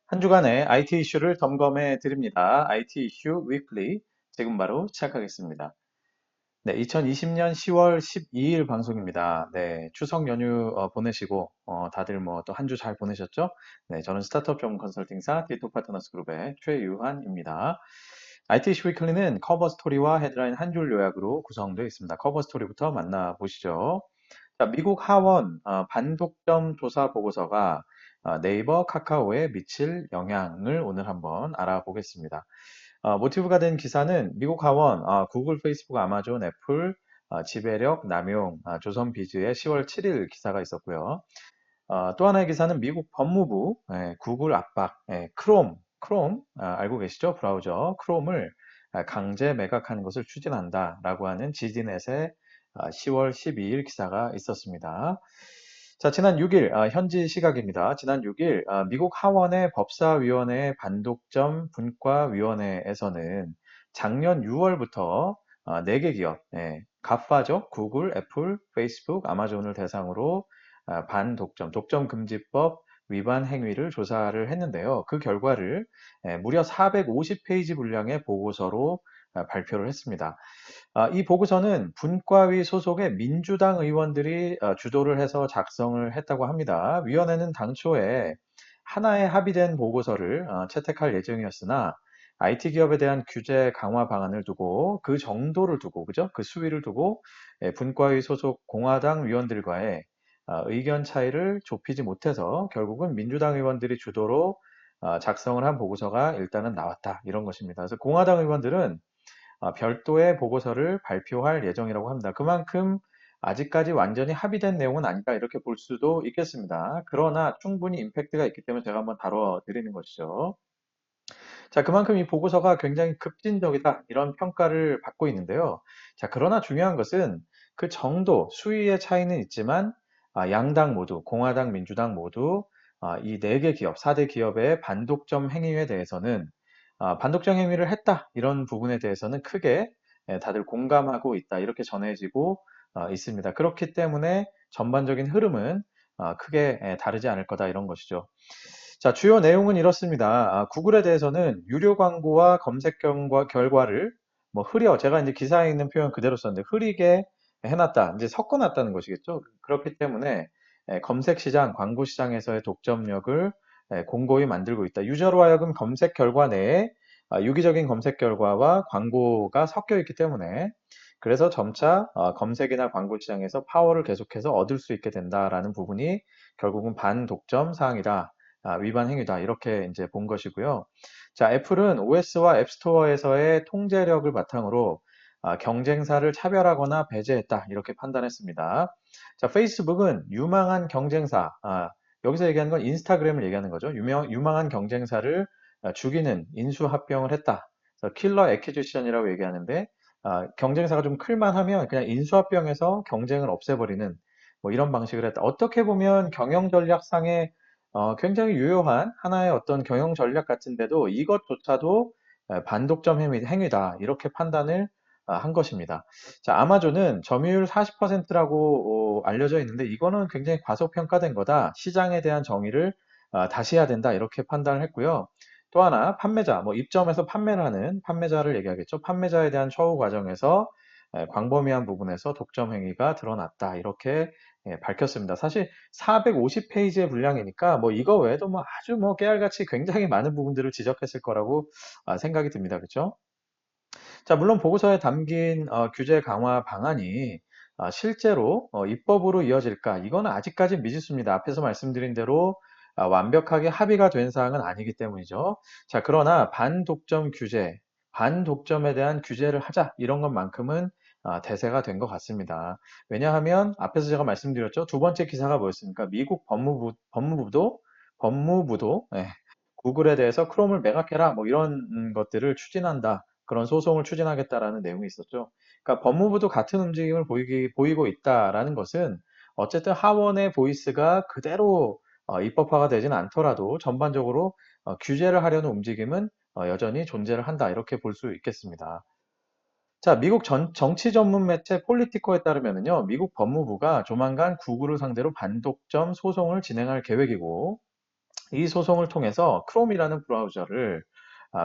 한 주간의 IT 이슈를 점검해 드립니다. IT 이슈 위클리 지금 바로 시작하겠습니다. 네, 2020년 10월 12일 방송입니다. 네, 추석 연휴 보내시고 다들 뭐 또 한 주 잘 보내셨죠? 네, 저는 스타트업 전문 컨설팅사 디토 파트너스 그룹의 최유한입니다. IT 이슈 위클리는 커버 스토리와 헤드라인 한 줄 요약으로 구성되어 있습니다. 커버 스토리부터 만나보시죠. 자, 미국 하원 반독점 조사 보고서가 네이버, 카카오에 미칠 영향을 오늘 한번 알아보겠습니다. 모티브가 된 기사는 미국 하원, 구글, 페이스북, 아마존, 애플, 지배력 남용, 조선비즈의 10월 7일 기사가 있었고요. 또 하나의 기사는 미국 법무부, 구글 압박, 크롬, 알고 계시죠? 브라우저, 크롬을 강제 매각하는 것을 추진한다라고 하는 지디넷의 10월 12일 기사가 있었습니다. 자, 지난 6일, 현지 시각입니다. 지난 6일, 미국 하원의 법사위원회 반독점 분과위원회에서는 작년 6월부터 4개 기업, 가파죠? 구글, 애플, 페이스북, 아마존을 대상으로 반독점, 독점금지법 위반 행위를 조사를 했는데요. 그 결과를 무려 450페이지 분량의 보고서로 발표를 했습니다. 이 보고서는 분과위 소속의 민주당 의원들이 주도를 해서 작성을 했다고 합니다. 위원회는 당초에 하나의 합의된 보고서를 채택할 예정이었으나 IT 기업에 대한 규제 강화 방안을 두고 그 정도를 두고 그죠? 그 수위를 두고 분과위 소속 공화당 위원들과의 의견 차이를 좁히지 못해서 결국은 민주당 의원들이 주도로 작성을 한 보고서가 일단은 나왔다 이런 것입니다. 그래서 공화당 의원들은 별도의 보고서를 발표할 예정이라고 합니다. 그만큼 아직까지 완전히 합의된 내용은 아니다 이렇게 볼 수도 있겠습니다. 그러나 충분히 임팩트가 있기 때문에 제가 한번 다뤄드리는 것이죠. 자, 그만큼 이 보고서가 굉장히 급진적이다 이런 평가를 받고 있는데요. 자, 그러나 중요한 것은 그 정도, 수위의 차이는 있지만 양당 모두, 공화당, 민주당 모두 이 4개 기업, 4대 기업의 반독점 행위에 대해서는 반독점 행위를 했다 이런 부분에 대해서는 크게 다들 공감하고 있다 이렇게 전해지고 있습니다. 그렇기 때문에 전반적인 흐름은 크게 다르지 않을 거다 이런 것이죠. 자, 주요 내용은 이렇습니다. 구글에 대해서는 유료 광고와 검색 결과를 뭐 흐려, 제가 이제 기사에 있는 표현 그대로 썼는데 흐리게 해놨다, 이제 섞어놨다는 것이겠죠. 그렇기 때문에 검색 시장, 광고 시장에서의 독점력을 공고히 만들고 있다. 유저로 하여금 검색 결과 내에 유기적인 검색 결과와 광고가 섞여 있기 때문에 그래서 점차 검색이나 광고 시장에서 파워를 계속해서 얻을 수 있게 된다라는 부분이 결국은 반독점 사항이다. 위반 행위다. 이렇게 이제 본 것이고요. 자, 애플은 OS와 앱스토어에서의 통제력을 바탕으로 경쟁사를 차별하거나 배제했다. 이렇게 판단했습니다. 자, 페이스북은 유망한 경쟁사, 여기서 얘기하는 건 인스타그램을 얘기하는 거죠. 유망한 경쟁사를 죽이는 인수합병을 했다. 그래서 킬러 애퀴지션이라고 얘기하는데, 경쟁사가 좀 클만하면 그냥 인수합병해서 경쟁을 없애버리는 뭐 이런 방식을 했다. 어떻게 보면 경영 전략상의 굉장히 유효한 하나의 어떤 경영 전략 같은데도 이것조차도 반독점 행위다. 이렇게 판단을 한 것입니다. 자, 아마존은 점유율 40%라고 알려져 있는데 이거는 굉장히 과소평가된 거다. 시장에 대한 정의를 다시 해야 된다. 이렇게 판단을 했고요. 또 하나 판매자, 뭐 입점해서 판매를 하는 판매자를 얘기하겠죠. 판매자에 대한 처우 과정에서 광범위한 부분에서 독점 행위가 드러났다. 이렇게 밝혔습니다. 사실 450페이지의 분량이니까 뭐 이거 외에도 뭐 아주 뭐 깨알같이 굉장히 많은 부분들을 지적했을 거라고 생각이 듭니다. 그렇죠? 자, 물론 보고서에 담긴 규제 강화 방안이 실제로 입법으로 이어질까? 이거는 아직까지 미지수입니다. 앞에서 말씀드린 대로 완벽하게 합의가 된 사항은 아니기 때문이죠. 자, 그러나 반독점 규제, 반독점에 대한 규제를 하자 이런 것만큼은 대세가 된 것 같습니다. 왜냐하면 앞에서 제가 말씀드렸죠. 두 번째 기사가 뭐였습니까? 미국 법무부도 구글에 대해서 크롬을 매각해라 뭐 이런 것들을 추진한다. 그런 소송을 추진하겠다라는 내용이 있었죠. 그러니까 법무부도 같은 움직임을 보이고 있다라는 것은 어쨌든 하원의 보이스가 그대로 입법화가 되지는 않더라도 전반적으로 규제를 하려는 움직임은 여전히 존재를 한다. 이렇게 볼 수 있겠습니다. 자, 미국 정치 전문 매체 폴리티코에 따르면요, 미국 법무부가 조만간 구글을 상대로 반독점 소송을 진행할 계획이고, 이 소송을 통해서 크롬이라는 브라우저를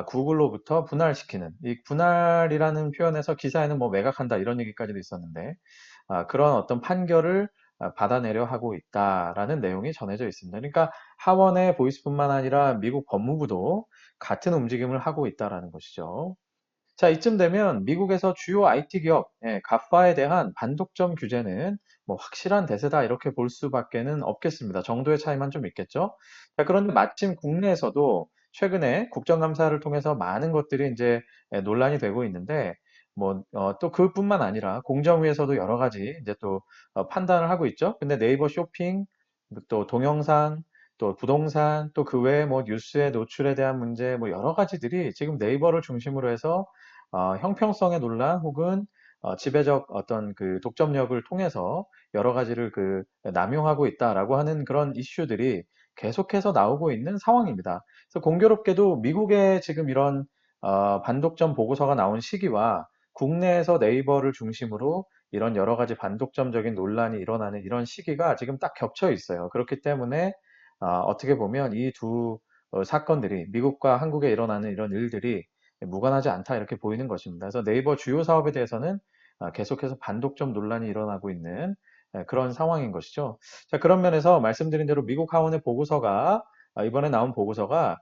구글로부터 분할시키는, 이 분할이라는 표현에서 기사에는 뭐 매각한다 이런 얘기까지도 있었는데, 그런 어떤 판결을 받아내려 하고 있다라는 내용이 전해져 있습니다. 그러니까 하원의 보이스뿐만 아니라 미국 법무부도 같은 움직임을 하고 있다라는 것이죠. 자, 이쯤 되면 미국에서 주요 IT 기업, 가파에 대한 반독점 규제는 뭐 확실한 대세다 이렇게 볼 수밖에는 없겠습니다. 정도의 차이만 좀 있겠죠. 자, 그런데 마침 국내에서도 최근에 국정감사를 통해서 많은 것들이 이제 논란이 되고 있는데 뭐 또 그뿐만 아니라 공정위에서도 여러 가지 이제 또 판단을 하고 있죠. 근데 네이버 쇼핑, 또 동영상, 또 부동산, 또 그 외에 뭐 뉴스의 노출에 대한 문제, 뭐 여러 가지들이 지금 네이버를 중심으로 해서 형평성의 논란 혹은 지배적 어떤 그 독점력을 통해서 여러 가지를 그 남용하고 있다라고 하는 그런 이슈들이 계속해서 나오고 있는 상황입니다. 그래서 공교롭게도 미국의 지금 이런 반독점 보고서가 나온 시기와 국내에서 네이버를 중심으로 이런 여러 가지 반독점적인 논란이 일어나는 이런 시기가 지금 딱 겹쳐 있어요. 그렇기 때문에 어떻게 보면 이 두 사건들이 미국과 한국에 일어나는 이런 일들이 무관하지 않다 이렇게 보이는 것입니다. 그래서 네이버 주요 사업에 대해서는 계속해서 반독점 논란이 일어나고 있는 그런 상황인 것이죠. 자, 그런 면에서 말씀드린 대로 미국 하원의 보고서가 이번에 나온 보고서가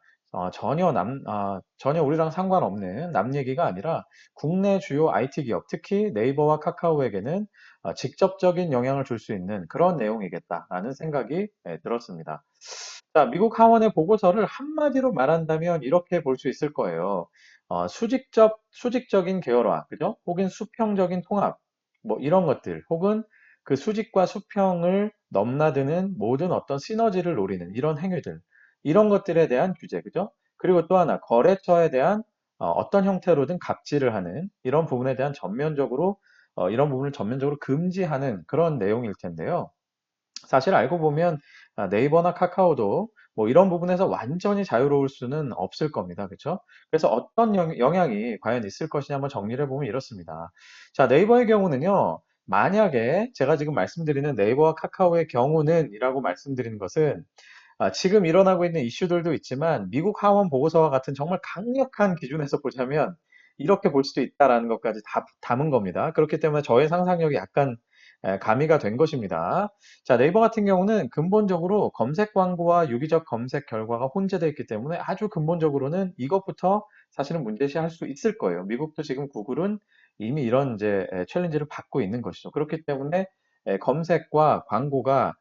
전혀 우리랑 상관없는 남 얘기가 아니라 국내 주요 IT 기업, 특히 네이버와 카카오에게는 직접적인 영향을 줄 수 있는 그런 내용이겠다라는 생각이 들었습니다. 자, 미국 하원의 보고서를 한마디로 말한다면 이렇게 볼 수 있을 거예요. 수직적인 계열화, 그죠? 혹은 수평적인 통합, 뭐 이런 것들, 혹은 그 수직과 수평을 넘나드는 모든 어떤 시너지를 노리는 이런 행위들, 이런 것들에 대한 규제, 그죠? 그리고 또 하나, 거래처에 대한 어떤 형태로든 갑질을 하는 이런 부분에 대한 이런 부분을 전면적으로 금지하는 그런 내용일 텐데요. 사실 알고 보면 네이버나 카카오도 뭐 이런 부분에서 완전히 자유로울 수는 없을 겁니다. 그렇죠? 그래서 어떤 영향이 과연 있을 것이냐 한번 정리를 해보면 이렇습니다. 자, 네이버의 경우는요. 만약에 제가 지금 말씀드리는 네이버와 카카오의 경우는 이라고 말씀드리는 것은 지금 일어나고 있는 이슈들도 있지만 미국 하원 보고서와 같은 정말 강력한 기준에서 보자면 이렇게 볼 수도 있다라는 것까지 다 담은 겁니다. 그렇기 때문에 저의 상상력이 약간 가미가 된 것입니다. 자, 네이버 같은 경우는 근본적으로 검색 광고와 유기적 검색 결과가 혼재되어 있기 때문에 아주 근본적으로는 이것부터 사실은 문제시할 수 있을 거예요. 미국도 지금 구글은 이미 이런 이제 챌린지를 받고 있는 것이죠. 그렇기 때문에 검색과 광고가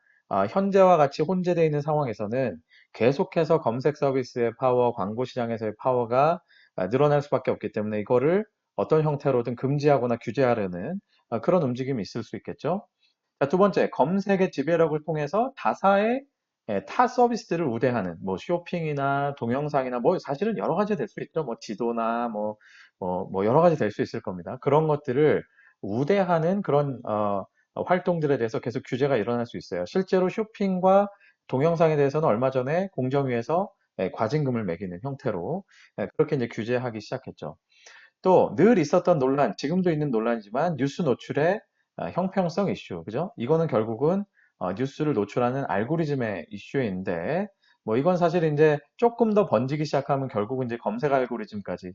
현재와 같이 혼재되어 있는 상황에서는 계속해서 검색 서비스의 파워, 광고 시장에서의 파워가 늘어날 수밖에 없기 때문에 이거를 어떤 형태로든 금지하거나 규제하려는 그런 움직임이 있을 수 있겠죠. 자, 두 번째, 검색의 지배력을 통해서 타사의 타 서비스들을 우대하는 뭐 쇼핑이나 동영상이나 뭐 사실은 여러 가지 될 수 있죠. 뭐 지도나 뭐 여러 가지 될 수 있을 겁니다. 그런 것들을 우대하는 그런 활동들에 대해서 계속 규제가 일어날 수 있어요. 실제로 쇼핑과 동영상에 대해서는 얼마 전에 공정위에서 과징금을 매기는 형태로 그렇게 이제 규제하기 시작했죠. 또 늘 있었던 논란, 지금도 있는 논란이지만 뉴스 노출의 형평성 이슈, 그죠? 이거는 결국은 뉴스를 노출하는 알고리즘의 이슈인데, 뭐 이건 사실 이제 조금 더 번지기 시작하면 결국은 이제 검색 알고리즘까지,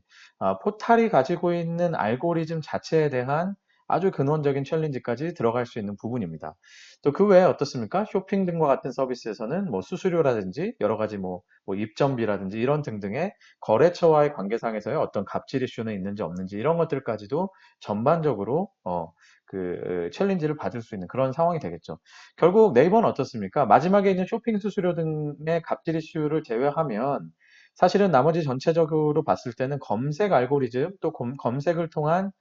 포탈이 가지고 있는 알고리즘 자체에 대한 아주 근원적인 챌린지까지 들어갈 수 있는 부분입니다. 또 그 외에 어떻습니까? 쇼핑 등과 같은 서비스에서는 뭐 수수료라든지 여러 가지 뭐 입점비라든지 이런 등등의 거래처와의 관계상에서의 어떤 갑질 이슈는 있는지 없는지 이런 것들까지도 전반적으로 챌린지를 받을 수 있는 그런 상황이 되겠죠. 결국 네이버는 어떻습니까? 마지막에 있는 쇼핑 수수료 등의 갑질 이슈를 제외하면 사실은 나머지 전체적으로 봤을 때는 검색 알고리즘 또 검색을 통한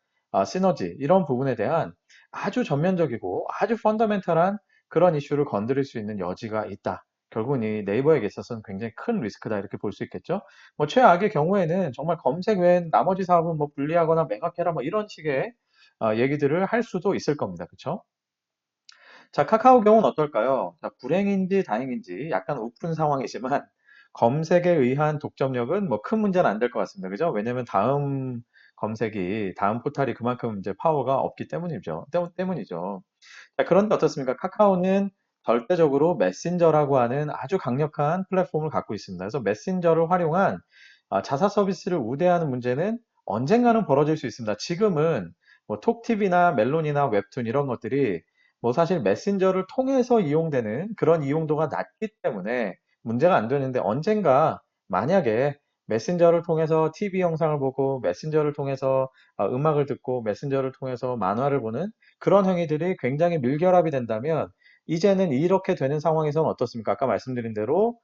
시너지 이런 부분에 대한 아주 전면적이고 아주 펀더멘탈한 그런 이슈를 건드릴 수 있는 여지가 있다. 결국은 이 네이버에게 있어서는 굉장히 큰 리스크다 이렇게 볼 수 있겠죠. 뭐 최악의 경우에는 정말 검색 외엔 나머지 사업은 뭐 분리하거나 매각해라 뭐 이런 식의 얘기들을 할 수도 있을 겁니다. 그렇죠? 자, 카카오 경우는 어떨까요? 자, 불행인지 다행인지 약간 우픈 상황이지만 검색에 의한 독점력은 뭐 큰 문제는 안 될 것 같습니다. 그죠? 왜냐면 다음 포탈이 그만큼 이제 파워가 없기 때문이죠. 때문이죠. 자, 그런데 어떻습니까? 카카오는 절대적으로 메신저라고 하는 아주 강력한 플랫폼을 갖고 있습니다. 그래서 메신저를 활용한 자사 서비스를 우대하는 문제는 언젠가는 벌어질 수 있습니다. 지금은 뭐 톡TV나 멜론이나 웹툰 이런 것들이 뭐 사실 메신저를 통해서 이용되는 그런 이용도가 낮기 때문에 문제가 안 되는데 언젠가 만약에 메신저를 통해서 TV 영상을 보고 메신저를 통해서 음악을 듣고 메신저를 통해서 만화를 보는 그런 행위들이 굉장히 밀결합이 된다면 이제는 이렇게 되는 상황에서는 어떻습니까? 아까 말씀드린 대로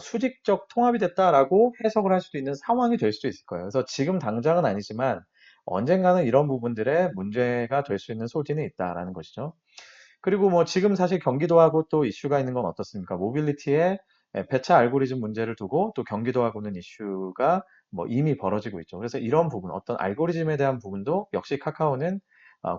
수직적 통합이 됐다라고 해석을 할 수도 있는 상황이 될 수도 있을 거예요. 그래서 지금 당장은 아니지만 언젠가는 이런 부분들에 문제가 될 수 있는 소지는 있다라는 것이죠. 그리고 뭐 지금 사실 경기도하고 또 이슈가 있는 건 어떻습니까? 모빌리티의 배차 알고리즘 문제를 두고 또 경기도하고는 이슈가 뭐 이미 벌어지고 있죠. 그래서 이런 부분, 어떤 알고리즘에 대한 부분도 역시 카카오는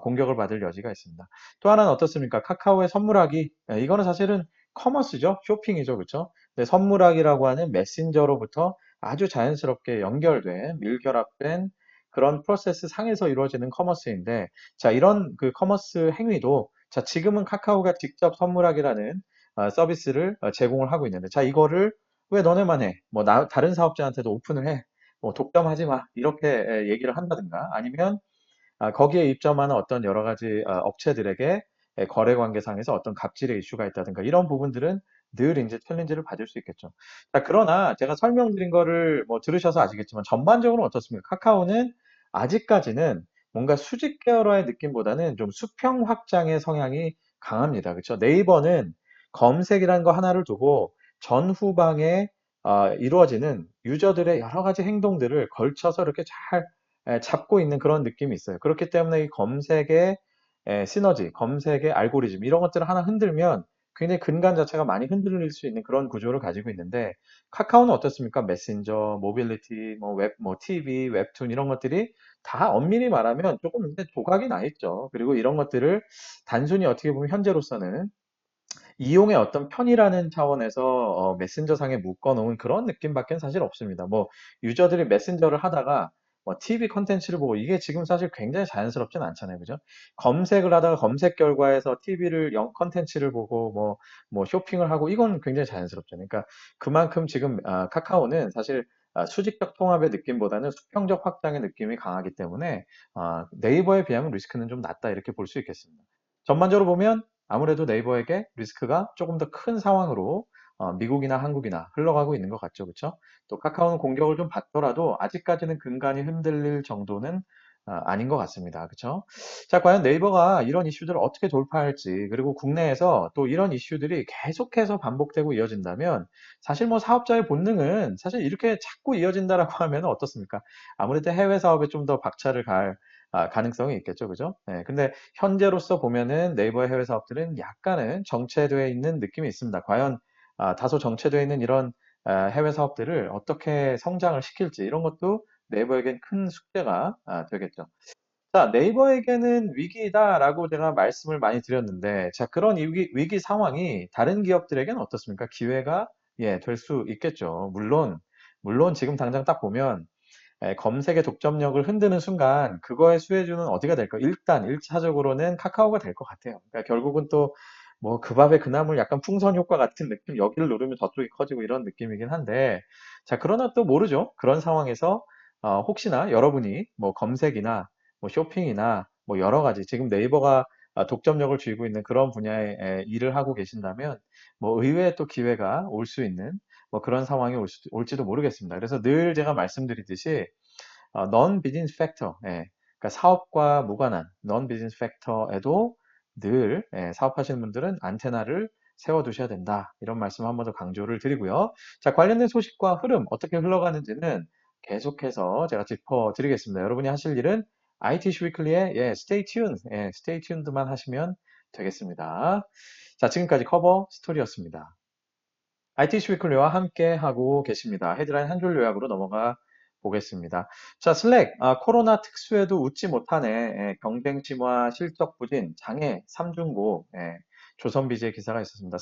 공격을 받을 여지가 있습니다. 또 하나는 어떻습니까? 카카오의 선물하기. 이거는 사실은 커머스죠. 쇼핑이죠. 그렇죠? 근데 선물하기라고 하는 메신저로부터 아주 자연스럽게 연결된, 밀결합된 그런 프로세스 상에서 이루어지는 커머스인데, 자, 이런 그 커머스 행위도 자, 지금은 카카오가 직접 선물하기라는 서비스를 제공을 하고 있는데, 자, 이거를 왜 너네만 해? 뭐, 다른 사업자한테도 오픈을 해. 뭐, 독점하지 마. 이렇게 얘기를 한다든가, 아니면 거기에 입점하는 어떤 여러 가지 업체들에게 거래 관계상에서 어떤 갑질의 이슈가 있다든가 이런 부분들은 늘 이제 챌린지를 받을 수 있겠죠. 자, 그러나 제가 설명드린 거를 뭐 들으셔서 아시겠지만 전반적으로 어떻습니까? 카카오는 아직까지는 뭔가 수직 계열화의 느낌보다는 좀 수평 확장의 성향이 강합니다. 그렇죠? 네이버는 검색이라는 거 하나를 두고 전후방에 이루어지는 유저들의 여러 가지 행동들을 걸쳐서 이렇게 잘 잡고 있는 그런 느낌이 있어요. 그렇기 때문에 이 검색의 시너지, 검색의 알고리즘 이런 것들을 하나 흔들면 굉장히 근간 자체가 많이 흔들릴 수 있는 그런 구조를 가지고 있는데 카카오는 어떻습니까? 메신저, 모빌리티, 뭐 웹, 뭐 TV, 웹툰 이런 것들이 다 엄밀히 말하면 조금 이제 조각이 나 있죠. 그리고 이런 것들을 단순히 어떻게 보면 현재로서는 이용의 어떤 편의라는 차원에서 메신저상에 묶어놓은 그런 느낌밖에 사실 없습니다. 뭐 유저들이 메신저를 하다가 뭐 TV 컨텐츠를 보고 이게 지금 사실 굉장히 자연스럽진 않잖아요, 그죠? 검색을 하다가 검색 결과에서 TV를 컨텐츠를 보고 뭐 쇼핑을 하고 이건 굉장히 자연스럽잖아요. 그러니까 그만큼 지금 카카오는 사실 수직적 통합의 느낌보다는 수평적 확장의 느낌이 강하기 때문에 네이버에 비하면 리스크는 좀 낮다 이렇게 볼 수 있겠습니다. 전반적으로 보면 아무래도 네이버에게 리스크가 조금 더 큰 상황으로 미국이나 한국이나 흘러가고 있는 것 같죠. 그렇죠? 또 카카오는 공격을 좀 받더라도 아직까지는 근간이 흔들릴 정도는 아닌 것 같습니다. 그렇죠? 자, 과연 네이버가 이런 이슈들을 어떻게 돌파할지, 그리고 국내에서 또 이런 이슈들이 계속해서 반복되고 이어진다면 사실 뭐 사업자의 본능은 사실 이렇게 자꾸 이어진다라고 하면 어떻습니까? 아무래도 해외 사업에 좀 더 박차를 갈 가능성이 있겠죠. 그죠? 네, 근데 현재로서 보면은 네이버의 해외 사업들은 약간은 정체되어 있는 느낌이 있습니다. 과연 다소 정체되어 있는 이런 해외 사업들을 어떻게 성장을 시킬지 이런 것도 네이버에겐 큰 숙제가 되겠죠. 자, 네이버에게는 위기다라고 제가 말씀을 많이 드렸는데, 자, 그런 위기 상황이 다른 기업들에게는 어떻습니까? 기회가 예, 될 수 있겠죠. 물론 지금 당장 딱 보면 검색의 독점력을 흔드는 순간 그거의 수혜주는 어디가 될까? 일단 1차적으로는 카카오가 될 것 같아요. 그러니까 결국은 또 뭐 그 밥에 그 나물 약간 풍선 효과 같은 느낌, 여기를 누르면 저쪽이 커지고 이런 느낌이긴 한데, 자, 그러나 또 모르죠. 그런 상황에서 혹시나 여러분이 뭐 검색이나 뭐 쇼핑이나 뭐 여러 가지 지금 네이버가 독점력을 쥐고 있는 그런 분야의 일을 하고 계신다면 뭐 의외의 또 기회가 올 수 있는 뭐 그런 상황이 올지도 모르겠습니다. 그래서 늘 제가 말씀드리듯이 non-business factor, 예, 그러니까 사업과 무관한 non-business factor에도 늘 사업하시는 분들은 안테나를 세워두셔야 된다. 이런 말씀 한 번 더 강조를 드리고요. 자, 관련된 소식과 흐름 어떻게 흘러가는지는 계속해서 제가 짚어드리겠습니다. 여러분이 하실 일은 IT 위클리의 stay tuned, stay tuned만 하시면 되겠습니다. 자, 지금까지 커버 스토리였습니다. IT 위클리와 함께 하고 계십니다. 헤드라인 한 줄 요약으로 넘어가 보겠습니다. 자, 슬랙, 코로나 특수에도 웃지 못하네. 경쟁 침하, 실적 부진, 장애, 삼중고, 조선비즈의 기사가 있었습니다.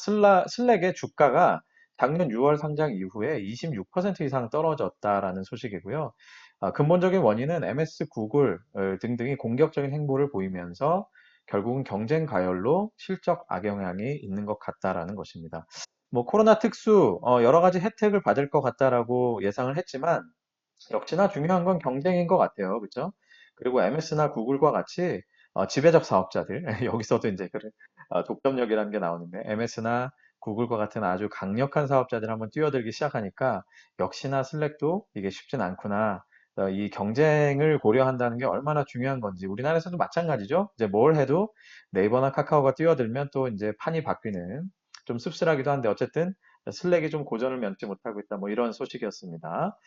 슬랙의 주가가 작년 6월 상장 이후에 26% 이상 떨어졌다라는 소식이고요. 근본적인 원인은 MS, 구글 등등이 공격적인 행보를 보이면서 결국은 경쟁 과열로 실적 악영향이 있는 것 같다라는 것입니다. 뭐 코로나 특수 여러 가지 혜택을 받을 것 같다라고 예상을 했지만 역시나 중요한 건 경쟁인 것 같아요. 그렇죠? 그리고 MS나 구글과 같이 지배적 사업자들 여기서도 이제 그 독점력이라는 게 나오는데 MS나 구글과 같은 아주 강력한 사업자들 한번 뛰어들기 시작하니까 역시나 슬랙도 이게 쉽진 않구나. 이 경쟁을 고려한다는 게 얼마나 중요한 건지 우리나라에서도 마찬가지죠. 이제 뭘 해도 네이버나 카카오가 뛰어들면 또 이제 판이 바뀌는 좀 씁쓸하기도 한데 어쨌든 슬랙이 좀 고전을 면치 못하고 있다. 뭐 이런 소식이었습니다.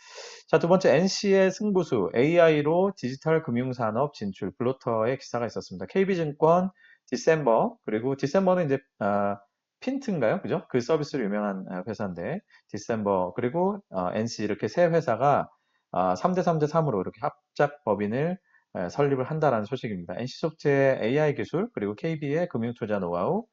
자, 두 번째 NC의 승부수 AI로 디지털 금융산업 진출 블로터의 기사가 있었습니다. KB증권 디셈버 그리고 디셈버는 이제 핀트인가요? 그죠? 그 서비스로 유명한 회사인데 디셈버 그리고 NC 이렇게 세 회사가 3대 3대 3으로 이렇게 합작 법인을 설립을 한다라는 소식입니다. NC소프트의 AI 기술 그리고 KB의 금융투자 노하우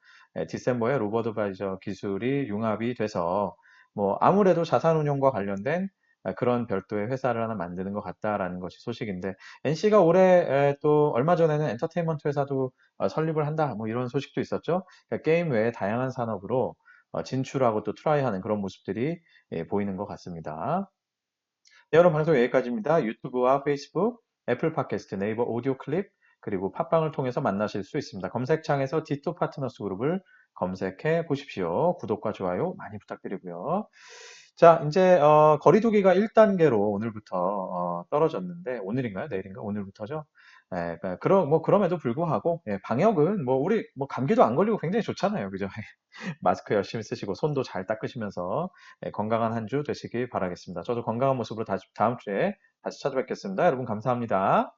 디셈버의 로버드바이저 기술이 융합이 돼서 뭐 아무래도 자산운용과 관련된 그런 별도의 회사를 하나 만드는 것 같다라는 것이 소식인데 NC가 올해 또 얼마 전에는 엔터테인먼트 회사도 설립을 한다 뭐 이런 소식도 있었죠. 그러니까 게임 외에 다양한 산업으로 진출하고 또 트라이하는 그런 모습들이 보이는 것 같습니다. 네, 여러분 방송 여기까지입니다. 유튜브와 페이스북, 애플 팟캐스트, 네이버 오디오 클립 그리고 팟빵을 통해서 만나실 수 있습니다. 검색창에서 디토 파트너스 그룹을 검색해 보십시오. 구독과 좋아요 많이 부탁드리고요. 자, 이제 거리두기가 1단계로 오늘부터 떨어졌는데 오늘인가요? 내일인가? 오늘부터죠. 예, 뭐 그럼에도 불구하고 예, 방역은 뭐 우리 뭐 감기도 안 걸리고 굉장히 좋잖아요. 그죠? 마스크 열심히 쓰시고 손도 잘 닦으시면서 예, 건강한 한 주 되시길 바라겠습니다. 저도 건강한 모습으로 다시 다음 주에 다시 찾아뵙겠습니다. 여러분 감사합니다.